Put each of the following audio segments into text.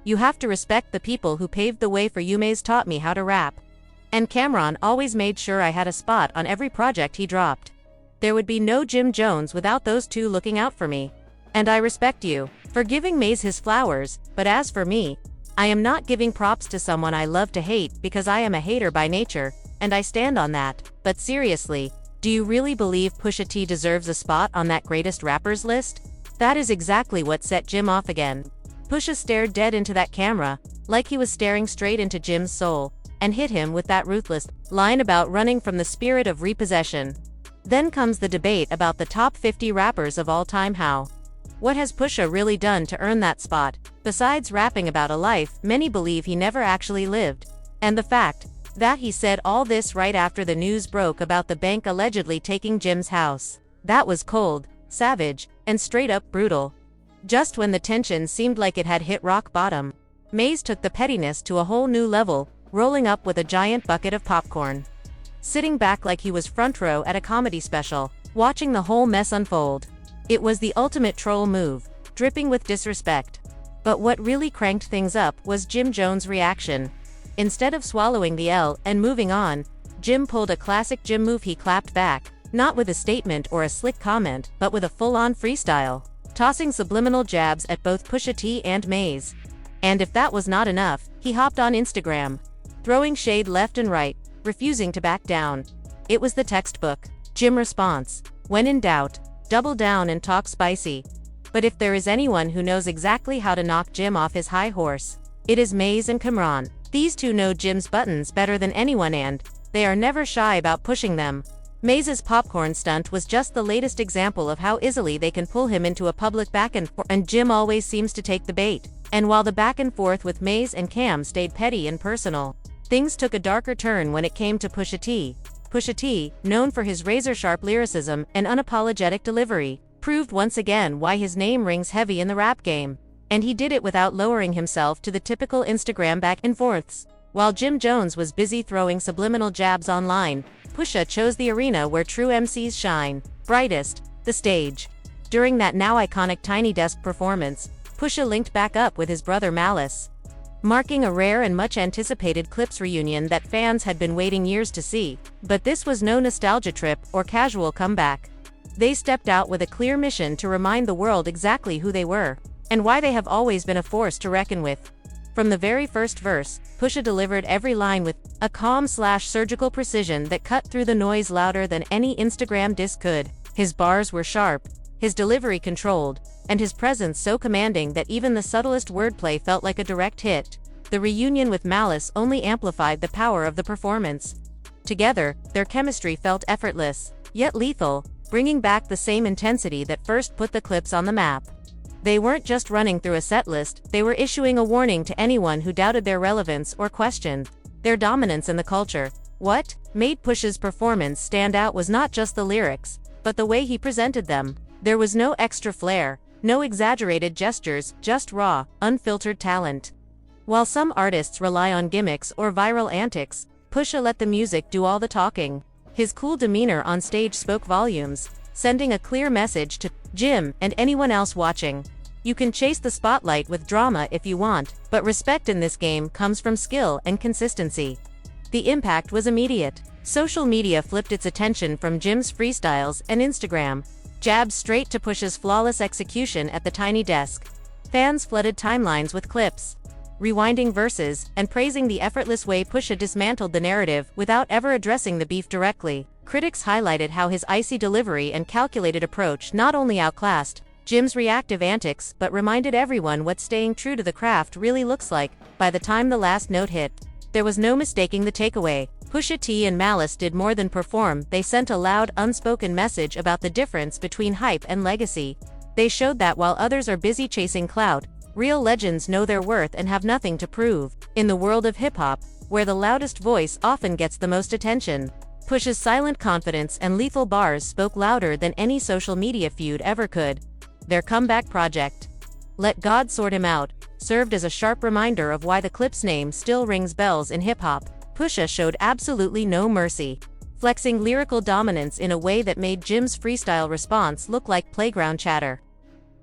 You have to respect the people who paved the way for you. Mase taught me how to rap. And Cameron always made sure I had a spot on every project he dropped. There would be no Jim Jones without those two looking out for me. And I respect you for giving Mase his flowers, but as for me, I am not giving props to someone I love to hate because I am a hater by nature, and I stand on that. But seriously, do you really believe Pusha T deserves a spot on that greatest rappers list? That is exactly what set Jim off again. Pusha stared dead into that camera, like he was staring straight into Jim's soul, and hit him with that ruthless line about running from the spirit of repossession. Then comes the debate about the top 50 rappers of all time. What has Pusha really done to earn that spot, besides rapping about a life many believe he never actually lived? And the fact that he said all this right after the news broke about the bank allegedly taking Jim's house. That was cold, savage, and straight up brutal. Just when the tension seemed like it had hit rock bottom, Mase took the pettiness to a whole new level, rolling up with a giant bucket of popcorn. Sitting back like he was front row at a comedy special, watching the whole mess unfold. It was the ultimate troll move, dripping with disrespect. But what really cranked things up was Jim Jones' reaction. Instead of swallowing the L and moving on, Jim pulled a classic Jim move. He clapped back, not with a statement or a slick comment, but with a full-on freestyle, tossing subliminal jabs at both Pusha T and Mase. And if that was not enough, he hopped on Instagram, throwing shade left and right, refusing to back down. It was the textbook Jim response. When in doubt, double down and talk spicy. But if there is anyone who knows exactly how to knock Jim off his high horse, it is Mase and Cameron. These two know Jim's buttons better than anyone, and they are never shy about pushing them. Mase's popcorn stunt was just the latest example of how easily they can pull him into a public back and forth, and Jim always seems to take the bait. And while the back and forth with Mase and Cam stayed petty and personal, things took a darker turn when it came to Pusha T. Pusha T, known for his razor-sharp lyricism and unapologetic delivery, proved once again why his name rings heavy in the rap game. And he did it without lowering himself to the typical Instagram back and forths. While Jim Jones was busy throwing subliminal jabs online, Pusha chose the arena where true MCs shine brightest, the stage. During that now iconic Tiny Desk performance, Pusha linked back up with his brother Mase, marking a rare and much-anticipated Clips reunion that fans had been waiting years to see. But this was no nostalgia trip or casual comeback. They stepped out with a clear mission to remind the world exactly who they were, and why they have always been a force to reckon with. From the very first verse, Pusha delivered every line with a calm/surgical precision that cut through the noise louder than any Instagram diss could. His bars were sharp, his delivery controlled, and his presence so commanding that even the subtlest wordplay felt like a direct hit. The reunion with Mase only amplified the power of the performance. Together, their chemistry felt effortless, yet lethal, bringing back the same intensity that first put the Clips on the map. They weren't just running through a set list, they were issuing a warning to anyone who doubted their relevance or questioned their dominance in the culture. What made Pusha's performance stand out was not just the lyrics, but the way he presented them. There was no extra flair, no exaggerated gestures, just raw, unfiltered talent. While some artists rely on gimmicks or viral antics, Pusha let the music do all the talking. His cool demeanor on stage spoke volumes, sending a clear message to Jim and anyone else watching. You can chase the spotlight with drama if you want, but respect in this game comes from skill and consistency. The impact was immediate. Social media flipped its attention from Jim's freestyles and Instagram jabs straight to Pusha's flawless execution at the Tiny Desk. Fans flooded timelines with clips, rewinding verses, and praising the effortless way Pusha dismantled the narrative without ever addressing the beef directly. Critics highlighted how his icy delivery and calculated approach not only outclassed Jim's reactive antics but reminded everyone what staying true to the craft really looks like. By the time the last note hit, there was no mistaking the takeaway. Pusha T and Mase did more than perform, they sent a loud, unspoken message about the difference between hype and legacy. They showed that while others are busy chasing clout, real legends know their worth and have nothing to prove. In the world of hip-hop, where the loudest voice often gets the most attention, Pusha's silent confidence and lethal bars spoke louder than any social media feud ever could. Their comeback project, Let God Sort Him Out, served as a sharp reminder of why the Clips name still rings bells in hip-hop. Pusha showed absolutely no mercy, flexing lyrical dominance in a way that made Jim's freestyle response look like playground chatter.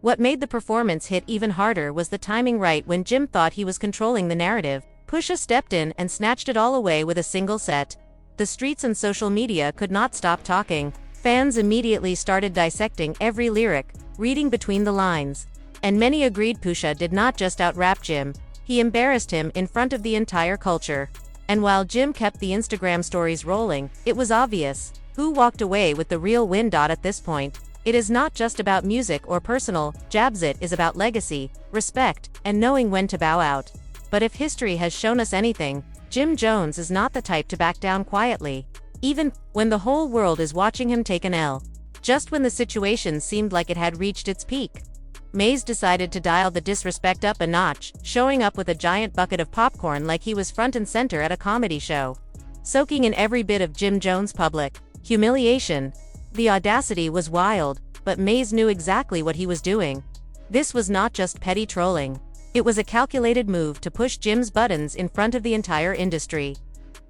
What made the performance hit even harder was the timing. Right when Jim thought he was controlling the narrative, Pusha stepped in and snatched it all away with a single set. The streets and social media could not stop talking. Fans immediately started dissecting every lyric, reading between the lines. And many agreed Pusha did not just out-rap Jim, he embarrassed him in front of the entire culture. And while Jim kept the Instagram stories rolling, it was obvious who walked away with the real win. At this point, it is not just about music or personal jabs, it is about legacy, respect, and knowing when to bow out. But if history has shown us anything, Jim Jones is not the type to back down quietly, even when the whole world is watching him take an L. Just when the situation seemed like it had reached its peak, Mase decided to dial the disrespect up a notch, showing up with a giant bucket of popcorn like he was front and center at a comedy show, soaking in every bit of Jim Jones' public humiliation. The audacity was wild, but Mase knew exactly what he was doing. This was not just petty trolling. It was a calculated move to push Jim's buttons in front of the entire industry.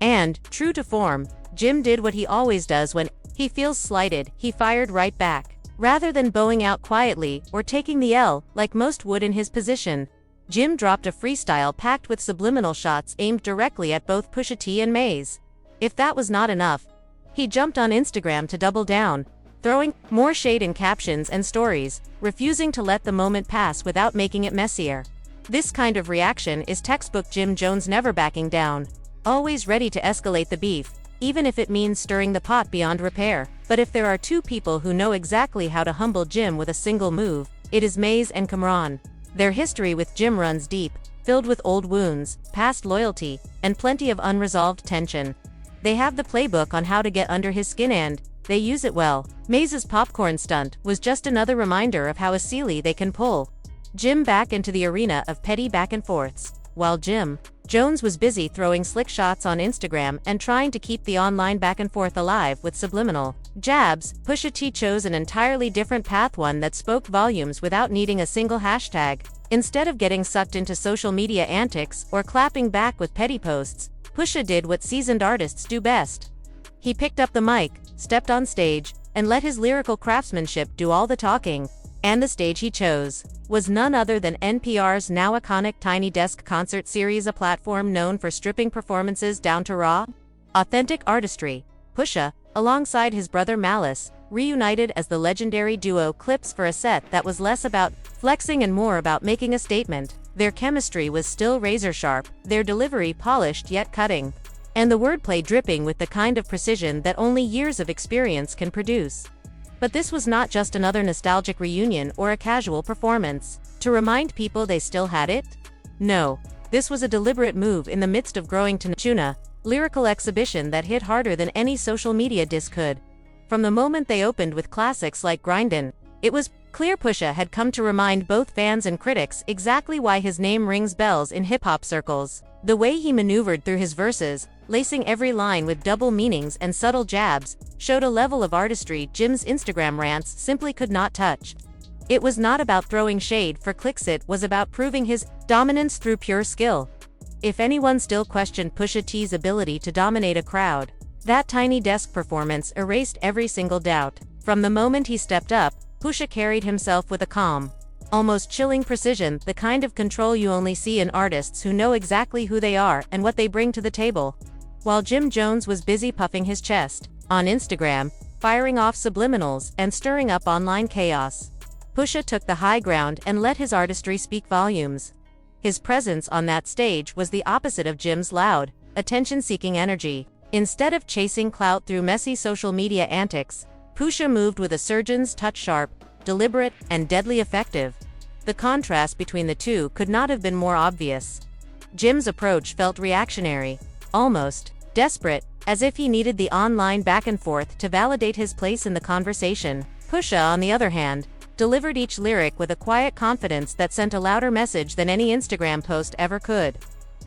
And, true to form, Jim did what he always does when he feels slighted. He fired right back. Rather than bowing out quietly or taking the L, like most would in his position, Jim dropped a freestyle packed with subliminal shots aimed directly at both Pusha T and Mase. If that was not enough, he jumped on Instagram to double down, throwing more shade in captions and stories, refusing to let the moment pass without making it messier. This kind of reaction is textbook Jim Jones, never backing down, always ready to escalate the beef, even if it means stirring the pot beyond repair. But if there are two people who know exactly how to humble Jim with a single move, it is Mase and Cam'ron. Their history with Jim runs deep, filled with old wounds, past loyalty, and plenty of unresolved tension. They have the playbook on how to get under his skin, and they use it well. Mase's popcorn stunt was just another reminder of how easily they can pull Jim back into the arena of petty back and forths. While Jim Jones was busy throwing slick shots on Instagram and trying to keep the online back and forth alive with subliminal jabs, Pusha T chose an entirely different path, one that spoke volumes without needing a single hashtag. Instead of getting sucked into social media antics or clapping back with petty posts, Pusha did what seasoned artists do best. He picked up the mic, stepped on stage, and let his lyrical craftsmanship do all the talking. And the stage he chose was none other than NPR's now iconic Tiny Desk concert series, a platform known for stripping performances down to raw, authentic artistry. Pusha, alongside his brother Mase, reunited as the legendary duo Clips for a set that was less about flexing and more about making a statement. Their chemistry was still razor-sharp, their delivery polished yet cutting, and the wordplay dripping with the kind of precision that only years of experience can produce. But this was not just another nostalgic reunion or a casual performance to remind people they still had it. No, this was a deliberate move in the midst of growing tuna, lyrical exhibition that hit harder than any social media diss could. From the moment they opened with classics like Grindin', it was clear Pusha had come to remind both fans and critics exactly why his name rings bells in hip-hop circles. The way he maneuvered through his verses, lacing every line with double meanings and subtle jabs, showed a level of artistry Jim's Instagram rants simply could not touch. It was not about throwing shade for clicks, it was about proving his dominance through pure skill. If anyone still questioned Pusha T's ability to dominate a crowd, that Tiny Desk performance erased every single doubt. From the moment he stepped up, Pusha carried himself with a calm, almost chilling precision, the kind of control you only see in artists who know exactly who they are and what they bring to the table. While Jim Jones was busy puffing his chest on Instagram, firing off subliminals, and stirring up online chaos, Pusha took the high ground and let his artistry speak volumes. His presence on that stage was the opposite of Jim's loud, attention-seeking energy. Instead of chasing clout through messy social media antics, Pusha moved with a surgeon's touch, sharp, deliberate, and deadly effective. The contrast between the two could not have been more obvious. Jim's approach felt reactionary, almost desperate, as if he needed the online back and forth to validate his place in the conversation. Pusha, on the other hand, delivered each lyric with a quiet confidence that sent a louder message than any Instagram post ever could.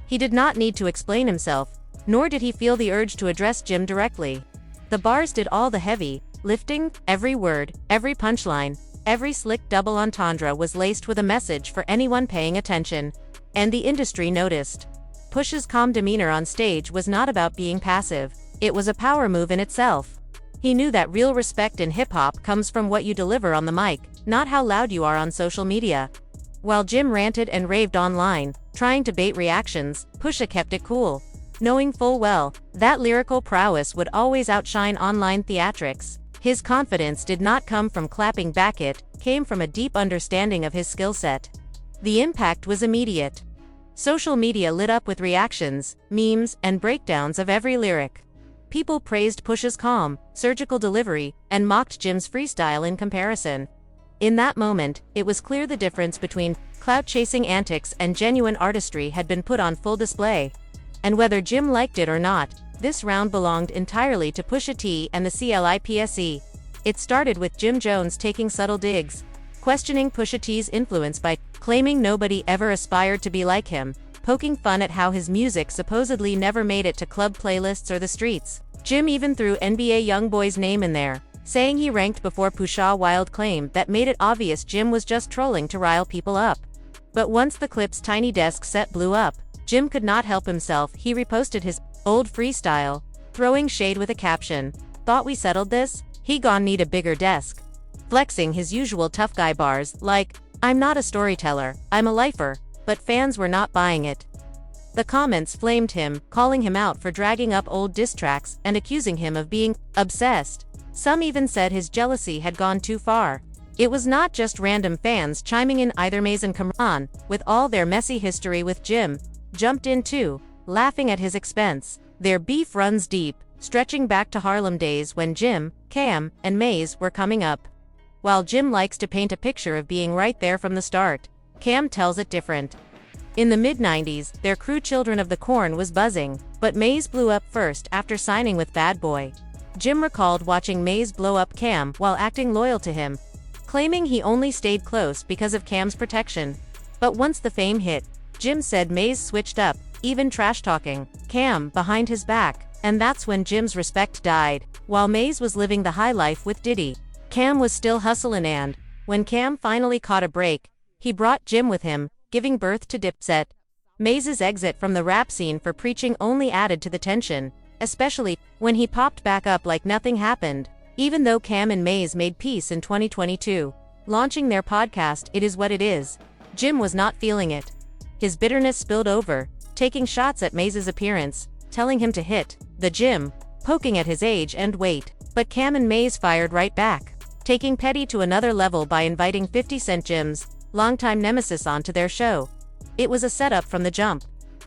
He did not need to explain himself, nor did he feel the urge to address Jim directly. The bars did all the heavy lifting. Every word, every punchline, every slick double entendre was laced with a message for anyone paying attention. And the industry noticed. Pusha's calm demeanor on stage was not about being passive, it was a power move in itself. He knew that real respect in hip-hop comes from what you deliver on the mic, not how loud you are on social media. While Jim ranted and raved online, trying to bait reactions, Pusha kept it cool, knowing full well that lyrical prowess would always outshine online theatrics. His confidence did not come from clapping back, it came from a deep understanding of his skill set. The impact was immediate. Social media lit up with reactions, memes, and breakdowns of every lyric. People praised Pusha's calm, surgical delivery, and mocked Jim's freestyle in comparison. In that moment, it was clear the difference between clout-chasing antics and genuine artistry had been put on full display. And whether Jim liked it or not, this round belonged entirely to Pusha T and the CLIPSE. It started with Jim Jones taking subtle digs, questioning Pusha T's influence by claiming nobody ever aspired to be like him, poking fun at how his music supposedly never made it to club playlists or the streets. Jim even threw NBA YoungBoy's name in there, saying he ranked before Pusha, wild claim that made it obvious Jim was just trolling to rile people up. But once the clip's Tiny Desk set blew up, Jim could not help himself. He reposted his old freestyle, throwing shade with a caption, "Thought we settled this? He gon' need a bigger desk." Flexing his usual tough guy bars, like, "I'm not a storyteller, I'm a lifer," but fans were not buying it. The comments flamed him, calling him out for dragging up old diss tracks and accusing him of being obsessed. Some even said his jealousy had gone too far. It was not just random fans chiming in either. Mase and Cam'ron, with all their messy history with Jim, jumped in too, laughing at his expense. Their beef runs deep, stretching back to Harlem days when Jim, Cam, and Mase were coming up. While Jim likes to paint a picture of being right there from the start, Cam tells it different. In the mid-90s, their crew Children of the Corn was buzzing, but Mase blew up first after signing with Bad Boy. Jim recalled watching Mase blow up Cam while acting loyal to him, claiming he only stayed close because of Cam's protection. But once the fame hit, Jim said Mase switched up, even trash-talking Cam behind his back, and that's when Jim's respect died. While Mase was living the high life with Diddy, Cam was still hustling, and when Cam finally caught a break, he brought Jim with him, giving birth to Dipset. Mase's exit from the rap scene for preaching only added to the tension, especially when he popped back up like nothing happened. Even though Cam and Mase made peace in 2022, launching their podcast It Is What It Is, Jim was not feeling it. His bitterness spilled over, taking shots at Mase's appearance, telling him to hit the gym, poking at his age and weight. But Cam and Mase fired right back, taking petty to another level by inviting 50 Cent, Jim's longtime nemesis, onto their show. It was a setup from the jump.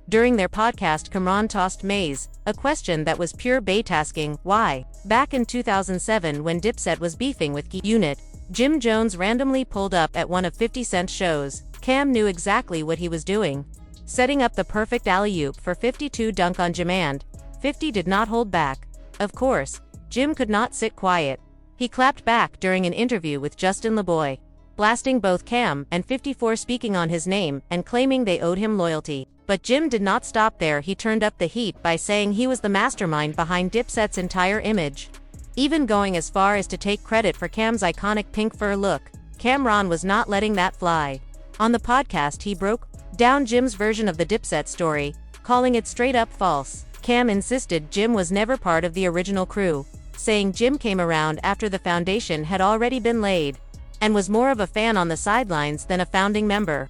During their podcast, Cam'ron tossed Mase a question that was pure bait, asking why. Back in 2007, when Dipset was beefing with Unit, Jim Jones randomly pulled up at one of 50 Cent's shows. Cam knew exactly what he was doing, setting up the perfect alley-oop for 50 to dunk on demand. 50 did not hold back. Of course, Jim could not sit quiet. He clapped back during an interview with Justin LeBoy, blasting both Cam and 50 for speaking on his name and claiming they owed him loyalty. But Jim did not stop there. He turned up the heat by saying he was the mastermind behind Dipset's entire image, even going as far as to take credit for Cam's iconic pink fur look. Cam'ron was not letting that fly. On the podcast, he broke down Jim's version of the Dipset story, calling it straight up false. Cam insisted Jim was never part of the original crew, saying Jim came around after the foundation had already been laid, and was more of a fan on the sidelines than a founding member.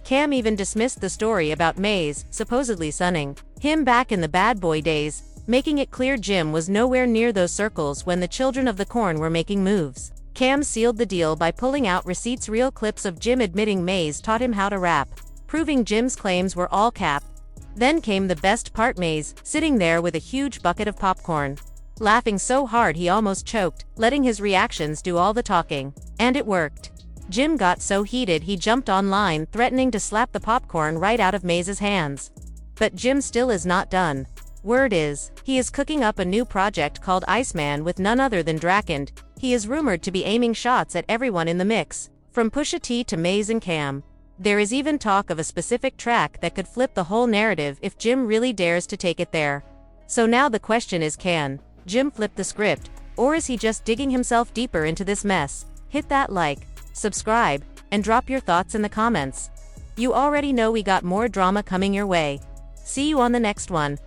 Cam even dismissed the story about Mase supposedly sunning him back in the Bad Boy days, making it clear Jim was nowhere near those circles when the Children of the Corn were making moves. Cam sealed the deal by pulling out receipts, real clips of Jim admitting Mase taught him how to rap, proving Jim's claims were all cap. Then came the best part: Mase sitting there with a huge bucket of popcorn, laughing so hard he almost choked, letting his reactions do all the talking. And it worked. Jim got so heated he jumped online, threatening to slap the popcorn right out of Mase's hands. But Jim still is not done. Word is, he is cooking up a new project called Iceman with none other than Drakend. He is rumored to be aiming shots at everyone in the mix, from Pusha T to Mase and Cam. There is even talk of a specific track that could flip the whole narrative if Jim really dares to take it there. So now the question is, can Jim flip the script, or is he just digging himself deeper into this mess? Hit that like, subscribe, and drop your thoughts in the comments. You already know we got more drama coming your way. See you on the next one.